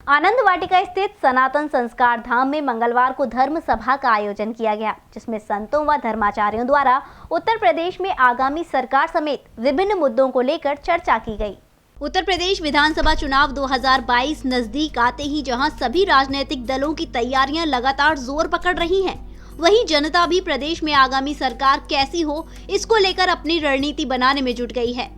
आनंद वाटिका स्थित सनातन संस्कार धाम में मंगलवार को धर्म सभा का आयोजन किया गया, जिसमें संतों व धर्माचार्यों द्वारा उत्तर प्रदेश में आगामी सरकार समेत विभिन्न मुद्दों को लेकर चर्चा की गई। उत्तर प्रदेश विधानसभा चुनाव 2022 नजदीक आते ही जहां सभी राजनीतिक दलों की तैयारियां लगातार जोर पकड़ रही हैं, वहीं जनता भी प्रदेश में आगामी सरकार कैसी हो, इसको लेकर अपनी रणनीति बनाने में जुट गई है।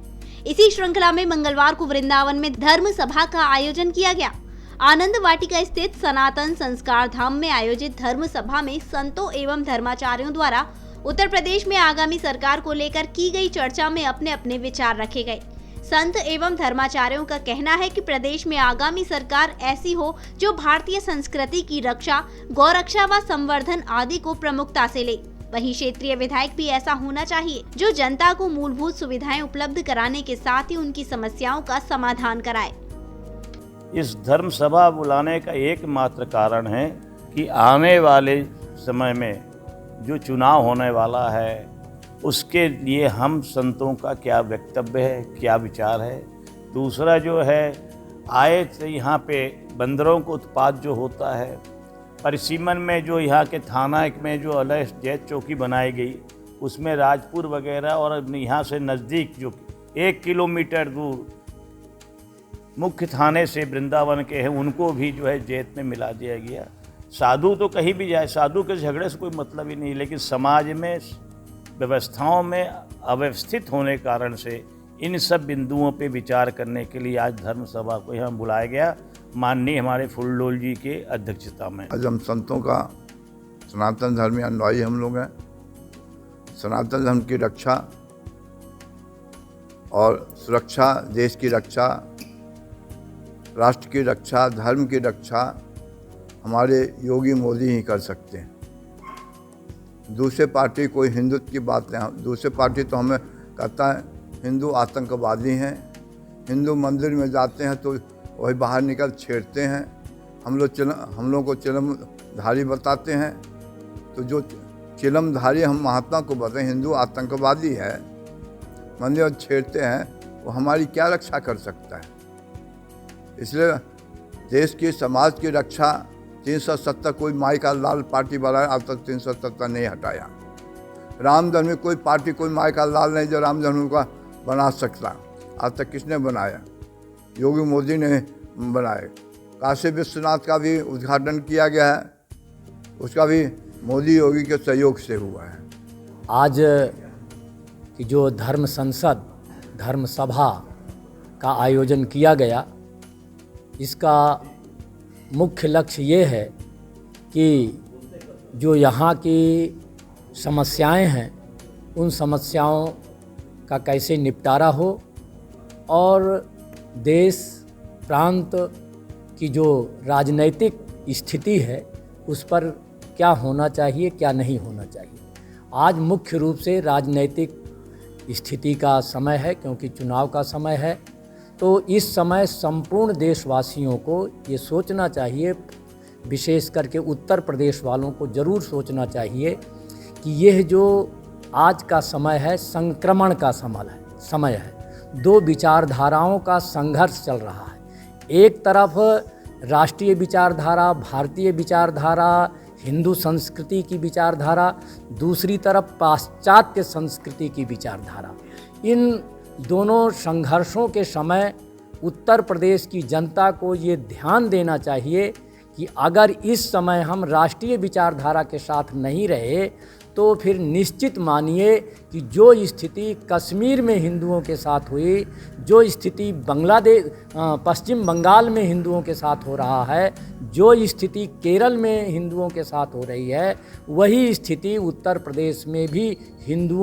इसी श्रृंखला में मंगलवार को वृंदावन में धर्म सभा का आयोजन किया गया। आनंद वाटिका स्थित सनातन संस्कार धाम में आयोजित धर्म सभा में संतों एवं धर्माचार्यों द्वारा उत्तर प्रदेश में आगामी सरकार को लेकर की गई चर्चा में अपने अपने विचार रखे गए। संत एवं धर्माचार्यों का कहना है कि प्रदेश में आगामी सरकार ऐसी हो जो भारतीय संस्कृति की रक्षा, गौरक्षा व संवर्धन आदि को प्रमुखता से ले। वहीं क्षेत्रीय विधायक भी ऐसा होना चाहिए जो जनता को मूलभूत सुविधाएं उपलब्ध कराने के साथ ही उनकी समस्याओं का समाधान कराए। इस धर्म सभा बुलाने का एकमात्र कारण है कि आने वाले समय में जो चुनाव होने वाला है उसके लिए हम संतों का क्या वक्तव्य है, क्या विचार है। दूसरा जो है, आए थे यहाँ पे बंदरों को उत्पात जो होता है, परिसीमन में जो यहाँ के थाना में जो अलग जैत चौकी बनाई गई, उसमें राजपुर वगैरह और यहाँ से नज़दीक जो 1 किलोमीटर दूर मुख्य थाने से वृंदावन के हैं, उनको भी जो है जैत में मिला दिया गया। साधु तो कहीं भी जाए, साधु के झगड़े से कोई मतलब ही नहीं, लेकिन समाज में व्यवस्थाओं में अव्यवस्थित होने कारण से इन सब बिंदुओं पे विचार करने के लिए आज धर्म सभा को यहाँ बुलाया गया, माननीय हमारे फूलडोल जी के अध्यक्षता में। आज हम संतों का सनातन धर्म अनुयायी हम लोग हैं। सनातन धर्म की रक्षा और सुरक्षा, देश की रक्षा, राष्ट्र की रक्षा, धर्म की रक्षा हमारे योगी मोदी ही कर सकते हैं। दूसरे पार्टी कोई हिंदुत्व की बात नहीं, दूसरे पार्टी तो हमें कहता है हिंदू आतंकवादी हैं, हिंदू मंदिर में जाते हैं तो वही बाहर निकल छेड़ते हैं, हम लोग को चिलमधारी बताते हैं। तो जो चिलमधारी हम महात्मा को बताएं हिंदू आतंकवादी है, मंदिर में छेड़ते हैं, वो हमारी क्या रक्षा कर सकता है। इसलिए देश की समाज की रक्षा 370 कोई माई का लाल पार्टी बनाया, अब तक 370 नहीं हटाया। राम जन्म कोई पार्टी कोई माई का लाल नहीं जो राम जन्म का बना सकता, आज तक किसने बनाया? योगी मोदी ने बनाए। काशी विश्वनाथ का भी उद्घाटन किया गया है, उसका भी मोदी योगी के सहयोग से हुआ है। आज की जो धर्म संसद धर्म सभा का आयोजन किया गया, इसका मुख्य लक्ष्य ये है कि जो यहाँ की समस्याएं हैं, उन समस्याओं का कैसे निपटारा हो और देश प्रांत की जो राजनैतिक स्थिति है उस पर क्या होना चाहिए, क्या नहीं होना चाहिए। आज मुख्य रूप से राजनैतिक स्थिति का समय है, क्योंकि चुनाव का समय है। तो इस समय संपूर्ण देशवासियों को ये सोचना चाहिए, विशेष करके उत्तर प्रदेश वालों को ज़रूर सोचना चाहिए कि यह जो आज का समय है संक्रमण का समय है। दो विचारधाराओं का संघर्ष चल रहा है। एक तरफ राष्ट्रीय विचारधारा, भारतीय विचारधारा, हिंदू संस्कृति की विचारधारा, दूसरी तरफ पाश्चात्य संस्कृति की विचारधारा। इन दोनों संघर्षों के समय उत्तर प्रदेश की जनता को ये ध्यान देना चाहिए कि अगर इस समय हम राष्ट्रीय विचारधारा के साथ नहीं रहे तो फिर निश्चित मानिए कि जो स्थिति कश्मीर में हिंदुओं के साथ हुई, जो स्थिति पश्चिम बंगाल में हिंदुओं के साथ हो रहा है, जो स्थिति केरल में हिंदुओं के साथ हो रही है, वही स्थिति उत्तर प्रदेश में भी हिंदुओं